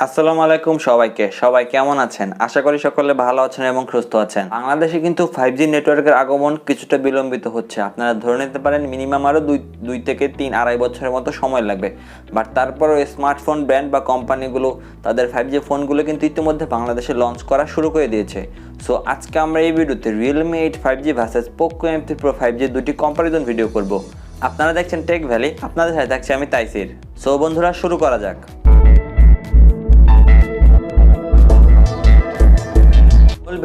আসসালামু আলাইকুম সবাই কেমন আছেন? আশা করি সকলে ভালো আছেন এবং সুস্থ আছেন। বাংলাদেশে কিন্তু 5G নেটওয়ার্কের আগমন কিছুটা বিলম্বিত হচ্ছে। আপনারা ধরে নিতে পারেন মিনিমাম আরও দুই থেকে আড়াই বছরের মতো সময় লাগবে। বাট তারপরও স্মার্টফোন ব্র্যান্ড বা কোম্পানিগুলো তাদের 5G ফোনগুলো কিন্তু ইতিমধ্যে বাংলাদেশে লঞ্চ করা শুরু করে দিয়েছে। সো আজকে আমরা এই ভিডিওতে Realme 8 5G versus Poco M3 Pro 5G দুটি কম্পারিজন ভিডিও করব। আপনারা দেখছেন টেক ভ্যালি, আপনাদের সাথে থাকছি আমি তাইসির। সো বন্ধুরা, শুরু করা যাক।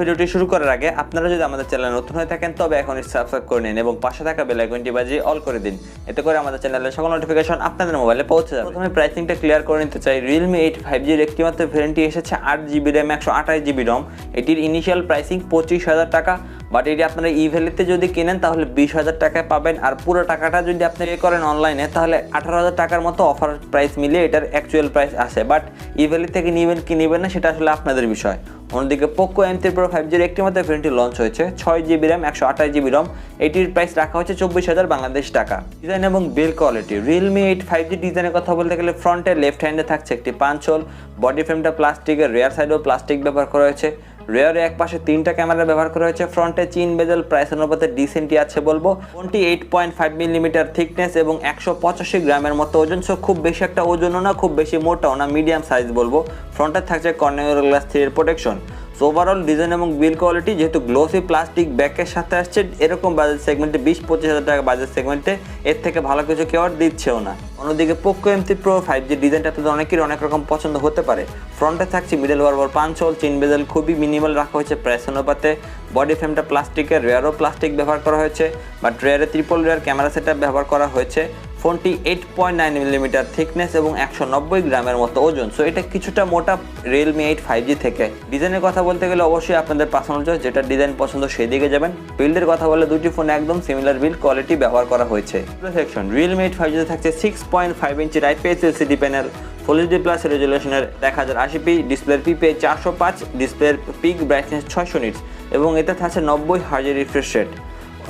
ভিডিওটি শুরু করার আগে আপনারা যদি আমাদের চ্যানেলে নতুন হয়ে থাকেন তবে এখনই সাবস্ক্রাইব করে নিন এবং পাশে থাকা বেল আইকনটি বাজিয়ে অল করে দিন। এতে করে আমাদের চ্যানেলের সকল নোটিফিকেশন আপনাদের মোবাইলে পৌঁছে যাবে। প্রথমে প্রাইসিংটা ক্লিয়ার করে নিতে চাই। Realme 8 5G এর একটিমাত্র ভ্যারিয়েন্টটি এসেছে 8GB RAM 128GB ROM। এটির ইনিশিয়াল প্রাইসিং 25,000 টাকা, বাট এটি আপনারা ই ভ্যালিতে যদি কেনেন তাহলে 20,000 টাকায় পাবেন। আর পুরো টাকাটা যদি আপনি পে করেন অনলাইনে তাহলে 18,000 টাকার মতো অফার প্রাইস মিলিয়ে এটার অ্যাকচুয়াল প্রাইস আসে। বাট ই ভ্যালি থেকে নেবেন কি নেবেন না সেটা আসলে আপনাদের বিষয়। অন্যদিকে Poco M3 Pro 5G এর একটি মাত্র ভ্যারিয়েন্টটি লঞ্চ হয়েছে 6GB RAM 128GB ROM। এটির প্রাইস রাখা হচ্ছে 24,000 বাংলাদেশ টাকা। ডিজাইন এবং বিল্ড কোয়ালিটি। Realme 8 5G ডিজাইনের কথা বলতে গেলে ফ্রন্টে লেফট হ্যান্ডে থাকছে একটি পাঞ্চ হোল, বডি ফ্রেমটা প্লাস্টিকের, রেয়ার সাইডেও প্লাস্টিক ব্যবহার করা হয়েছে। রেয়ারে এক পাশে 3টা ক্যামেরা ব্যবহার করা হয়েছে। ফ্রন্টে চিন বেজেল প্রাইস অনুপাতে ডিসেন্টই আছে বলবো। ফোনটি 8.5mm থিকনেস এবং 185 গ্রামের মতো ওজন। সো খুব বেশি একটা ওজনও না, খুব বেশি মোটাও না, মিডিয়াম সাইজ বলবো। ফ্রন্টে থাকছে কর্নিয়াল গ্লাস 3 এর প্রোটেকশন। সো ওভারঅল ডিজাইন এবং বিল্ড কোয়ালিটি, যেহেতু গ্লোসি প্লাস্টিক ব্যাকের সাথে আসছে, এরকম বাজেট সেগমেন্টে 20-25,000 টাকা বাজেট সেগমেন্টে এর থেকে ভালো কিছু কেউ আর দিচ্ছেও না। অন্যদিকে Poco M3 Pro 5G ডিজাইনটা আপনাদের অনেকেরই অনেক রকম পছন্দ হতে পারে। ফ্রন্টে থাকছে মিডল বরাবর পাঞ্চ হোল, চিন বেজেল খুবই মিনিমাল রাখা হয়েছে প্রাইস অনুপাতে। বডি ফ্রেমটা প্লাস্টিকের, রেয়ারও প্লাস্টিক ব্যবহার করা হয়েছে, বাট রেয়ারে ট্রিপল রেয়ার ক্যামেরা সেটআপ ব্যবহার করা হয়েছে। ফোনটি 8.9mm থিকনেস এবং 190 গ্রামের মতো ওজন। সো এটা কিছুটা মোটা Realme 8 5G থেকে। ডিজাইনের কথা বলতে গেলে অবশ্যই আপনাদের পার্সোনাল চয়েস, যেটা ডিজাইন পছন্দ সেই দিকে যাবেন। বিল্ডের কথা বলে দুটি ফোন একদম সিমিলার বিল্ড কোয়ালিটি ব্যবহার করা হয়েছে। সেকশন Realme 8 5G তে থাকছে 6.5 ইঞ্চির IPS LCD প্যানেল, ফুল এইচডি প্লাস রেজুলেশনের 1080p, ডিসপ্লের PPI 405, ডিসপ্লের পিক ব্রাইটনেস 600 নিটস এবং এতে থাকছে 90 হার্জের রিফ্রেশ রেট।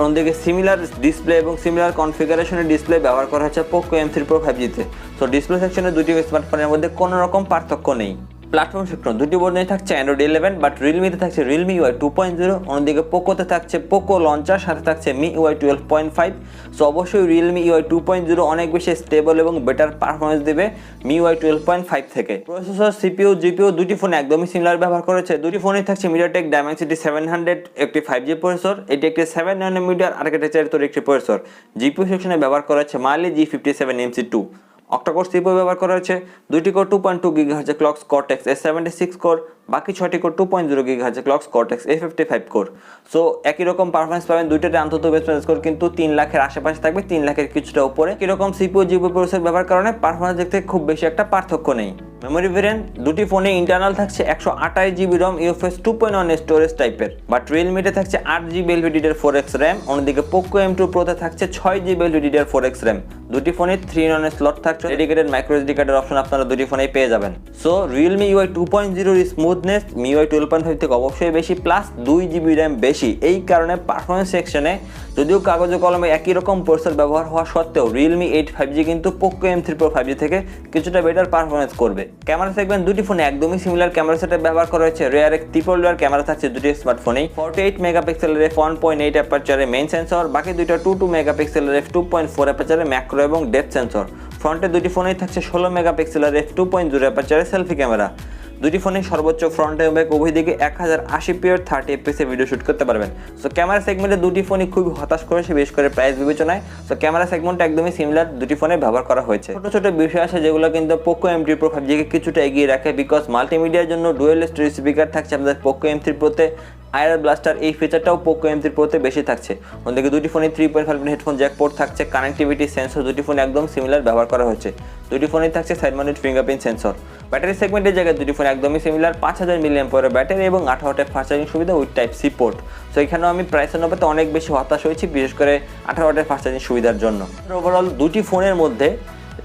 অন্যদিকে সিমিলার ডিসপ্লে এবং সিমিলার কনফিগারেশনের ডিসপ্লে ব্যবহার করা হচ্ছে Poco M3 Pro 5G তে। সো ডিসপ্লে সেকশনে দুটি স্মার্টফোনের মধ্যে কোনো রকম পার্থক্য নেই। প্ল্যাটফর্ম সেকশন দুটি বোর্ড নিয়ে থাকছে Android 11, বাট Realme-তে থাকছে Realme UI 2.0। অন্যদিকে Poco-তে থাকছে Poco লঞ্চার, সাথে থাকছে MIUI 12.5। সো অবশ্যই Realme UI 2.0 অনেক বেশি স্টেবল এবং বেটার পারফরমেন্স দেবে MIUI 12.5 থেকে। প্রসেসর, CPU, GPU দুটি ফোন একদমই সিমিলার ব্যবহার করেছে। দুটি ফোনেই থাকছে Mediatek Dimensity 700 একটি 5G প্রসেসর। এটি একটি 7nm আর্কিটেকচারের তৈরি একটি প্রসেসর। GPU সেকশনে ব্যবহার করা হচ্ছে Mali G57MC2। অক্টাকোর CPU ব্যবহার করা হয়েছে, দুইটি core 2.2 GHz clock Cortex A76 core, বাকি 6টি core 2.0 GHz clock Cortex A55 core. So একই রকম পারফরমেন্স পাবেন। দুইটাতে অন্তত বেস স্কোর কিন্তু 3 লাখের আশেপাশে থাকবে, 3 লাখের কিছুটা উপরে। এরকম CPU GPU প্রসেসর ব্যবহার কারণে পারফরমেন্স দেখতে খুব বেশি একটা পার্থক্য নেই। মেমোরি ভেরিয়েন্ট দুটি ফোনে ইন্টারনাল থাকছে 128GB ROM UFS 2.1 স্টোরেজ টাইপের, বাট Realme-তে থাকছে 8GB LPDDR4X RAM। অন্যদিকে Poco M2 Pro-তে থাকছে 6GB LPDDR4X RAM। দুটি ফোনে 3-in-1 স্লট থাকছে, ডেডিকেটেড মাইক্রো SD কার্ডের অপশন আপনারা দুটি ফোনেই পেয়ে যাবেন। সো Realme UI 2.0 এর স্মুথনেস MIUI 12.5 থেকে অবশ্যই বেশি, প্লাস 2GB RAM বেশি। এই কারণে পারফরমেন্স সেকশনে যদিও কাগজে কলমে একই রকম প্রসেসর ব্যবহার হওয়া সত্ত্বেও Realme 8 5G কিন্তু Poco M3 Pro 5G থেকে কিছুটা বেটার পারফরমেন্স করবে। ক্যামেরা সেগমেন্ট দুটি ফোনে একদমই সিমিলার ক্যামেরা সেটআপ ব্যবহার করা হয়েছে। রেয়ারে ট্রিপল রেয়ার ক্যামেরা থাকছে দুটি স্মার্টফোনেই। 48 মেগাপিক্সেলের f1.8 অ্যাপারচারে মেইন সেন্সর, বাকি দুইটা 22 মেগাপিক্সেলের f2.4 অ্যাপারচারে ম্যাক্রো এবং ডেপথ সেন্সর। ফ্রন্টে দুটি ফোনেই থাকছে 16 মেগাপিক্সেলের f2.0 অ্যাপারচারে সেলফি ক্যামেরা। দুটি ফোনে সর্বোচ্চ ফ্রন্ট এবং ব্যাক উভয় দিকে 1080p 30fps এ ভিডিও শুট করতে পারবেন। সো ক্যামেরা সেগমেন্টে দুটি ফোনই খুবই হতাশ করেছে, বিশেষ করে প্রাইস বিবেচনায়। সো ক্যামেরা সেগমেন্টটা একদমই সিমিলার দুটি ফোনে ব্যবহার করা হয়েছে। ছোট ছোট বিষয় আছে যেগুলো কিন্তু Poco M3 Pro 5G কে কিছুটা এগিয়ে রাখে, বিকজ মাল্টিমিডিয়ার জন্য ডুয়েল স্টোরেজ স্পিকার থাকছে আপনাদের Poco M3 Pro-তে। আইআর ব্লাস্টার এই ফিচারটাও Poco M3 Pro-তে বেশি থাকছে। অন্যদিকে দুটি ফোনে 3.5 হেডফোন জ্যাক পোর্ট থাকছে। কানেক্টিভিটি সেন্সর দুটি ফোনে একদম সিমিলার ব্যবহার করা হয়েছে। দুটি ফোনেই থাকছে side mounted fingerprint sensor. Battery সেগমেন্টের জায়গায় দুটি ফোন একদমই সিমিলার, 5000 mAh ব্যাটারি এবং 18 ওয়াটের ফাস্ট চার্জিং সুবিধা উইথ Type-C পোর্ট। সো এখানেও আমি প্রাইস অনুপাতে অনেক বেশি হতাশ হয়েছি, বিশেষ করে 18 ওয়াটের ফাস্ট চার্জিং সুবিধার জন্য। ওভারঅল দুটি ফোনের মধ্যে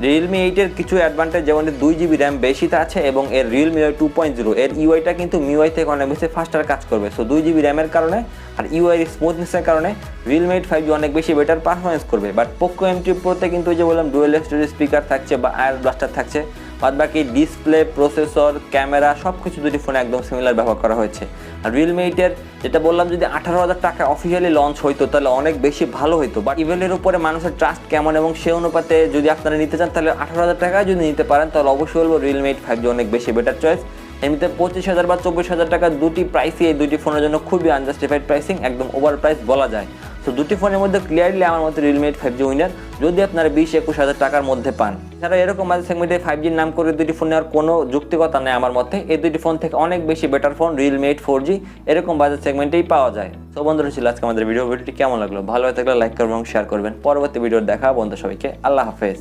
Realme 8 এর কিছু অ্যাডভান্টেজ, যেমন 2GB RAM বেশিতে আছে এবং এর Realme UI 2.0 এর ইউআইটা কিন্তু MIUI থেকে অনেক বেশি ফাস্টার কাজ করবে। সো 2GB RAM এর কারণে আর ইউআই এর স্মুথনেসের কারণে Realme 8 5G অনেক বেশি বেটার পারফরমেন্স করবে। বাট Poco M3 Pro-তে কিন্তু যে বললাম ডুয়েল স্টোরেজ স্পিকার থাকছে বা আয়ার ব্লাস্টার থাকছে, বাদ বাকি ডিসপ্লে, প্রসেসর, ক্যামেরা সব কিছু দুটি ফোনে একদম সিমিলার ব্যবহার করা হয়েছে। আর Realme 8 এর যেটা বললাম, যদি 18,000 টাকা অফিসিয়ালি লঞ্চ হইতো তাহলে অনেক বেশি ভালো হইতো, বাট ইভেলের উপরে মানুষের ট্রাস্ট কেমন এবং সে অনুপাতে যদি আপনারা নিতে চান তাহলে 18,000 টাকায় যদি নিতে পারেন তাহলে অবশ্যই বলবো Realme 8 5G অনেক বেশি বেটার চয়েস। এমনিতে 25,000 বা 24,000 টাকা দুটি প্রাইসই এই দুটি ফোনের জন্য খুবই আনজাস্টিফাইড প্রাইসিং, একদম ওভার প্রাইস বলা যায়। তো দুটি ফোনের মধ্যে ক্লিয়ারলি আমার মতে Realme 8 5G উইনার, যদি আপনারা 20-21,000 টাকার মধ্যে পান। এছাড়া এরকম বাজেট সেগমেন্টে 5G নাম করে দুটি ফোন নেওয়ার কোনো যুক্তিকতা নেই আমার মতে। এই দুটি ফোন থেকে অনেক বেশি বেটার ফোন Realme 8 4G এরকম বাজেট সেগমেন্টেই পাওয়া যায়। তো বন্ধুরা, ছিল আজকে আমাদের ভিডিওটি কেমন লাগলো? ভালো হয়ে থাকলে লাইক করবেন এবং শেয়ার করবেন। পরবর্তী ভিডিওর দেখা বন্ধু সবাইকে আল্লাহ হাফেজ।